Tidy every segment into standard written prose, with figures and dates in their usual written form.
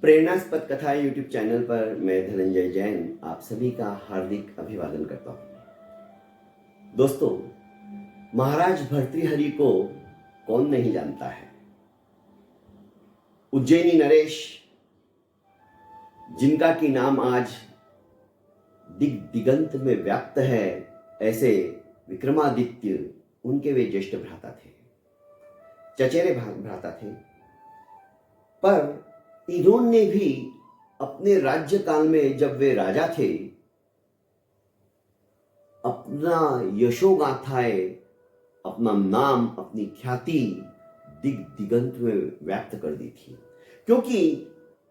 प्रेरणास्पद कथा YouTube channel पर मैं धनंजय जैन आप सभी का हार्दिक अभिवादन करता हूं। दोस्तों, महाराज भर्तृहरि को कौन नहीं जानता है। उज्जैनी नरेश, जिनका की नाम आज दिग दिगंत में व्याप्त है, ऐसे विक्रमादित्य उनके वे ज्येष्ठ भ्राता थे, चचेरे भ्राता थे। पर इन्होंने भी अपने राज्य काल में, जब वे राजा थे, अपना यशोगाथाएं, अपना नाम, अपनी ख्याति दिग दिगंत में व्याप्त कर दी थी, क्योंकि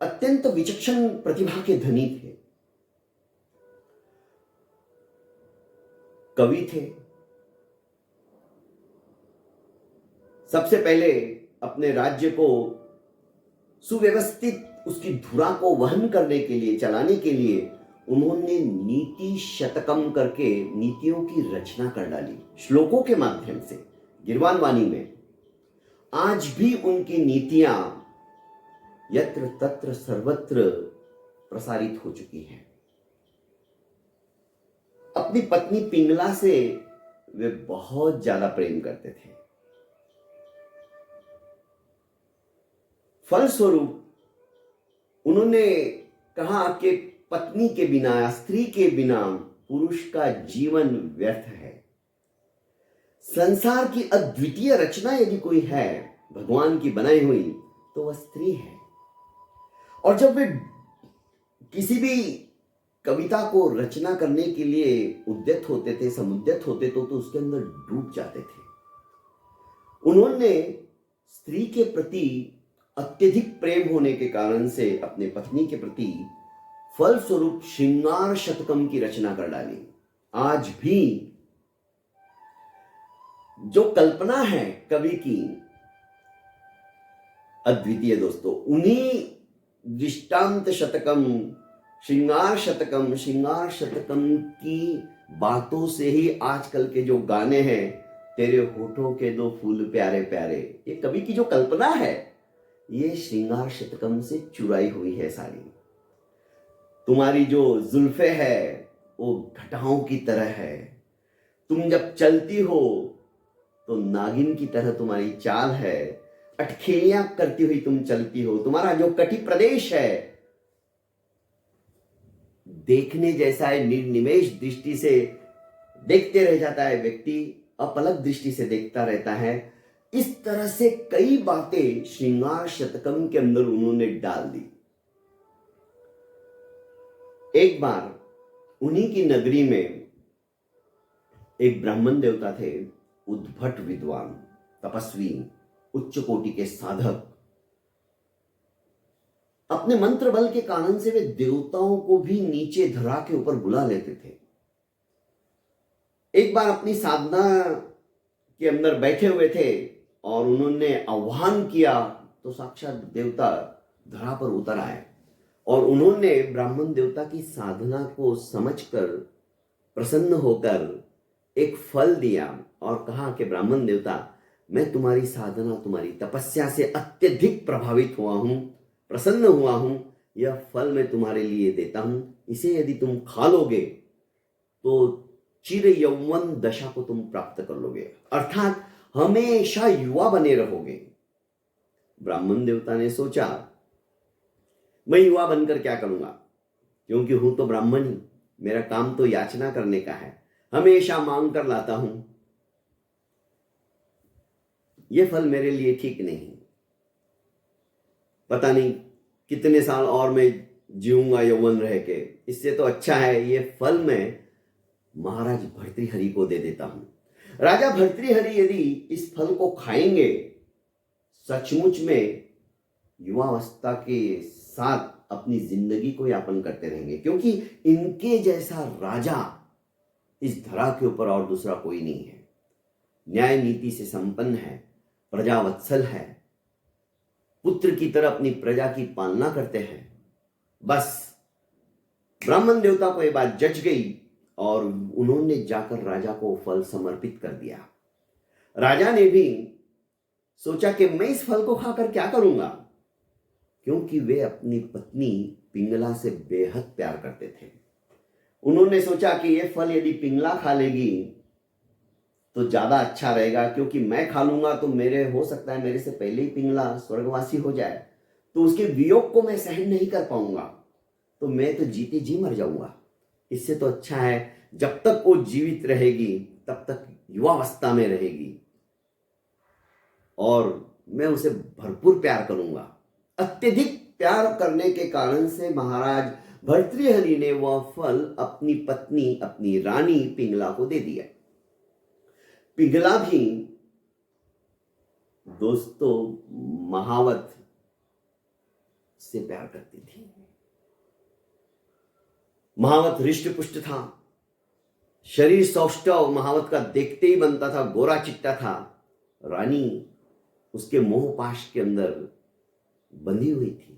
अत्यंत विचक्षण प्रतिभा के धनी थे, कवि थे। सबसे पहले अपने राज्य को सुव्यवस्थित, उसकी धुरा को वहन करने के लिए, चलाने के लिए उन्होंने नीति शतकम करके नीतियों की रचना कर डाली, श्लोकों के माध्यम से, गिरवान वाणी में। आज भी उनकी नीतियां यत्र तत्र सर्वत्र प्रसारित हो चुकी हैं। अपनी पत्नी पिंगला से वे बहुत ज्यादा प्रेम करते थे। फलस्वरूप उन्होंने कहा कि पत्नी के बिना, स्त्री के बिना पुरुष का जीवन व्यर्थ है। संसार की अद्वितीय रचना यदि कोई है भगवान की बनाई हुई, तो वह स्त्री है। और जब वे किसी भी कविता को रचना करने के लिए उद्यत होते थे, समुद्यत होते तो उसके अंदर डूब जाते थे। उन्होंने स्त्री के प्रति अत्यधिक प्रेम होने के कारण से अपने पत्नी के प्रति फलस्वरूप श्रृंगार शतकम की रचना कर डाली। आज भी जो कल्पना है कवि की अद्वितीय दोस्तों, उन्हीं दृष्टांत शतकम, श्रृंगार शतकम की बातों से ही आजकल के जो गाने हैं, तेरे होठों के दो फूल प्यारे प्यारे, ये कवि की जो कल्पना है, ये श्रृंगार शतकम से चुराई हुई है सारी। तुम्हारी जो जुल्फे है वो घटाओं की तरह है, तुम जब चलती हो तो नागिन की तरह तुम्हारी चाल है, अटखेलियां करती हुई तुम चलती हो। तुम्हारा जो कटी प्रदेश है देखने जैसा है, निर्निमेष दृष्टि से देखते रह जाता है व्यक्ति, अपलक दृष्टि से देखता रहता है। इस तरह से कई बातें श्रृंगार शतकम के अंदर उन्होंने डाल दी। एक बार उन्हीं की नगरी में एक ब्राह्मण देवता थे, उद्भट विद्वान, तपस्वी, उच्च कोटि के साधक। अपने मंत्र बल के कारण से वे देवताओं को भी नीचे धरा के ऊपर बुला लेते थे। एक बार अपनी साधना के अंदर बैठे हुए थे और उन्होंने आह्वान किया तो साक्षात देवता धरा पर उतर आए और उन्होंने ब्राह्मण देवता की साधना को समझकर, प्रसन्न होकर एक फल दिया और कहा कि ब्राह्मण देवता, मैं तुम्हारी साधना, तुम्हारी तपस्या से अत्यधिक प्रभावित हुआ हूं, प्रसन्न हुआ हूं। यह फल मैं तुम्हारे लिए देता हूं, इसे यदि तुम खा लोगे तो चिर यौवन दशा को तुम प्राप्त कर लोगे, अर्थात हमेशा युवा बने रहोगे। ब्राह्मण देवता ने सोचा, मैं युवा बनकर क्या करूंगा, क्योंकि हूं तो ब्राह्मण ही, मेरा काम तो याचना करने का है, हमेशा मांग कर लाता हूं, यह फल मेरे लिए ठीक नहीं। पता नहीं कितने साल और मैं जीऊंगा यौवन रह के, इससे तो अच्छा है ये फल मैं महाराज भर्तृहरि को दे देता हूं। राजा भर्तृहरि यदि इस फल को खाएंगे, सचमुच में युवावस्था के साथ अपनी जिंदगी को यापन करते रहेंगे, क्योंकि इनके जैसा राजा इस धरा के ऊपर और दूसरा कोई नहीं है। न्याय नीति से संपन्न है, प्रजावत्सल है, पुत्र की तरह अपनी प्रजा की पालना करते हैं। बस ब्राह्मण देवता को यह बात जच गई और उन्होंने जाकर राजा को फल समर्पित कर दिया। राजा ने भी सोचा कि मैं इस फल को खाकर क्या करूंगा, क्योंकि वे अपनी पत्नी पिंगला से बेहद प्यार करते थे। उन्होंने सोचा कि ये फल यदि पिंगला खा लेगी तो ज्यादा अच्छा रहेगा, क्योंकि मैं खा लूंगा तो मेरे हो सकता है मेरे से पहले ही पिंगला स्वर्गवासी हो जाए, तो उसके वियोग को मैं सहन नहीं कर पाऊंगा, तो मैं तो जीते जी मर जाऊंगा। इससे तो अच्छा है जब तक वो जीवित रहेगी तब तक युवावस्था में रहेगी और मैं उसे भरपूर प्यार करूंगा। अत्यधिक प्यार करने के कारण से महाराज भर्तृहरि ने वह फल अपनी पत्नी, अपनी रानी पिंगला को दे दिया। पिंगला भी दोस्तों महावत से प्यार करती थी। महावत हृष्ट पुष्ट था, शरीर सौष्ठव महावत का देखते ही बनता था, गोरा चिट्टा था। रानी उसके मोह पाश के अंदर बंधी हुई थी।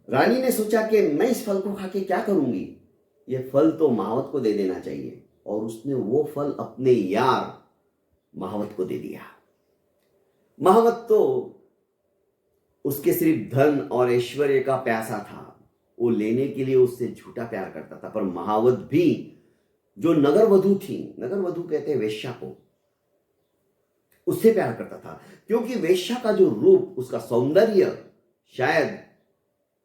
रानी ने सोचा कि मैं इस फल को खा के क्या करूंगी, यह फल तो महावत को दे देना चाहिए, और उसने वो फल अपने यार महावत को दे दिया। महावत तो उसके सिर्फ धन और ऐश्वर्य का प्यासा था, वो लेने के लिए उससे झूठा प्यार करता था। पर महावत भी जो नगर वधू थी, नगर वधू कहते हैं वेश्या को, उससे प्यार करता था, क्योंकि वेश्या का जो रूप, उसका सौंदर्य शायद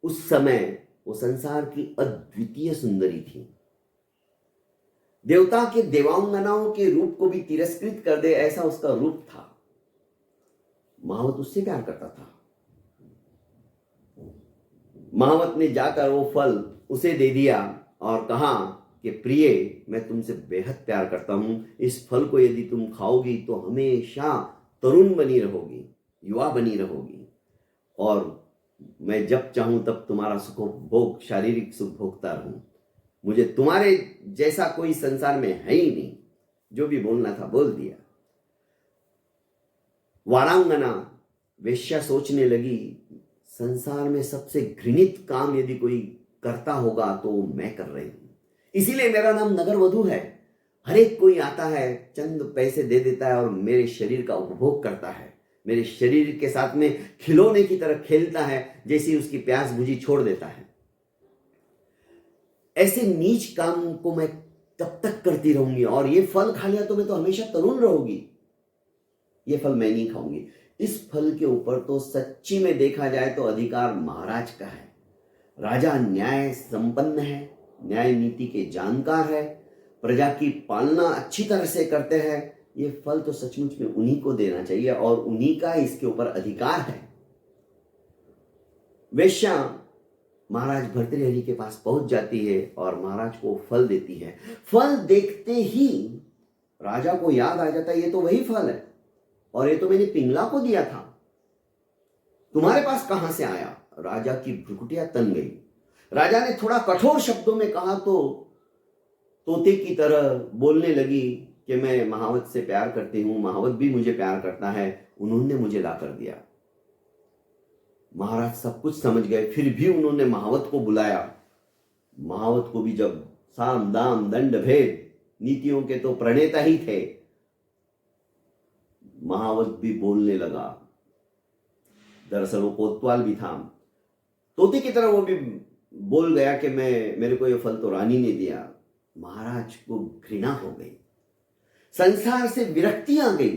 उस समय वो संसार की अद्वितीय सुंदरी थी। देवता के देवांगनाओं के रूप को भी तिरस्कृत कर दे ऐसा उसका रूप था। महावत उससे प्यार करता था। महावत ने जाकर वो फल उसे दे दिया और कहा कि प्रिय, मैं तुमसे बेहद प्यार करता हूं, इस फल को यदि तुम खाओगी तो हमेशा तरुण बनी रहोगी, युवा बनी रहोगी, और मैं जब चाहूं तब तुम्हारा सुख भोग, शारीरिक सुख भोगता रहूं। मुझे तुम्हारे जैसा कोई संसार में है ही नहीं। जो भी बोलना था बोल दिया। वारांगना वेश्या सोचने लगी, संसार में सबसे घृणित काम यदि कोई करता होगा तो मैं कर रही हूं, इसीलिए मेरा नाम नगर वधू है। हर एक कोई आता है, चंद पैसे दे देता है और मेरे शरीर का उपभोग करता है, मेरे शरीर के साथ में खिलौने की तरह खेलता है, जैसे उसकी प्यास बुझी छोड़ देता है। ऐसे नीच काम को मैं तब तक करती रहूंगी, और ये फल खा लिया तो मैं तो हमेशा तरुण रहूंगी। ये फल मैं नहीं खाऊंगी। इस फल के ऊपर तो सच्ची में देखा जाए तो अधिकार महाराज का है। राजा न्याय संपन्न है, न्याय नीति के जानकार है, प्रजा की पालना अच्छी तरह से करते हैं। ये फल तो सचमुच में उन्हीं को देना चाहिए और उन्हीं का इसके ऊपर अधिकार है। वेश्या महाराज भर्तृहरि के पास पहुंच जाती है और महाराज को फल देती है। फल देखते ही राजा को याद आ जाता है, ये तो वही फल है और ये तो मैंने पिंगला को दिया था, तुम्हारे पास कहां से आया? राजा की भ्रुकुटियां तन गई। राजा ने थोड़ा कठोर शब्दों में कहा तो तोते की तरह बोलने लगी कि मैं महावत से प्यार करती हूं, महावत भी मुझे प्यार करता है, उन्होंने मुझे ला कर दिया। महाराज सब कुछ समझ गए, फिर भी उन्होंने महावत को बुलाया। महावत को भी जब साम दाम दंड भेद नीतियों के तो प्रणेता ही थे, महावत भी बोलने लगा। दरअसल वो कोतवाल भी था, तोते की तरह वो भी बोल गया कि मेरे को ये फल तो रानी ने दिया। महाराज को घृणा हो गई, संसार से विरक्ति आ गई।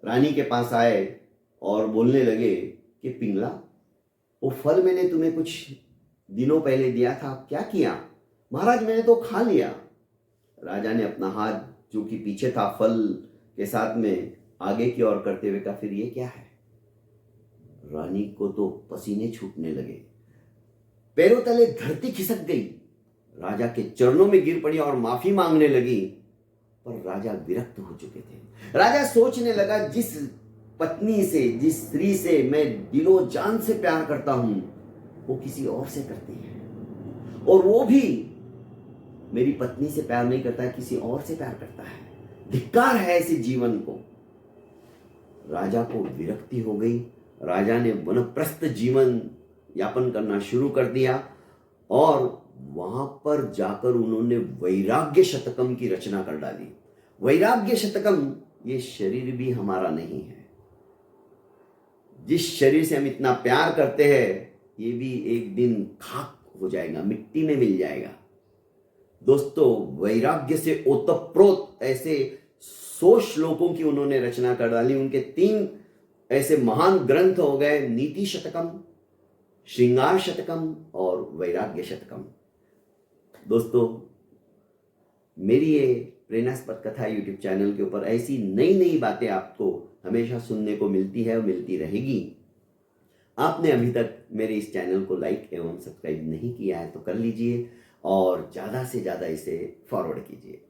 रानी के पास आए और बोलने लगे कि पिंगला, वो फल मैंने तुम्हें कुछ दिनों पहले दिया था, क्या किया? महाराज मैंने तो खा लिया। राजा ने अपना हाथ जो कि पीछे था फल के साथ में आगे की ओर करते हुए कहा, फिर ये क्या है? रानी को तो पसीने छूटने लगे, पैरों तले धरती खिसक गई, राजा के चरणों में गिर पड़ी और माफी मांगने लगी। पर राजा विरक्त हो चुके थे। राजा सोचने लगा, जिस पत्नी से, जिस स्त्री से मैं दिलो जान से प्यार करता हूं, वो किसी और से करती है, और वो भी मेरी पत्नी से प्यार नहीं करता है, किसी और से प्यार करता है। धिक्कार है ऐसे जीवन को। राजा को विरक्ति हो गई। राजा ने वनप्रस्थ जीवन यापन करना शुरू कर दिया और वहां पर जाकर उन्होंने वैराग्य शतकम की रचना कर डाली। वैराग्य शतकम, ये शरीर भी हमारा नहीं है, जिस शरीर से हम इतना प्यार करते हैं ये भी एक दिन खाक हो जाएगा, मिट्टी में मिल जाएगा। दोस्तों, वैराग्य से ओतप्रोत ऐसे 100 श्लोकों की उन्होंने रचना कर डाली। उनके 3 ऐसे महान ग्रंथ हो गए, नीति शतकम, श्रृंगार शतकम और वैराग्य शतकम। दोस्तों, मेरी ये प्रेरणास्पद कथा यूट्यूब चैनल के ऊपर ऐसी नई नई बातें आपको हमेशा सुनने को मिलती है और मिलती रहेगी। आपने अभी तक मेरे इस चैनल को लाइक एवं सब्सक्राइब नहीं किया है तो कर लीजिए और ज़्यादा से ज़्यादा इसे फॉरवर्ड कीजिए।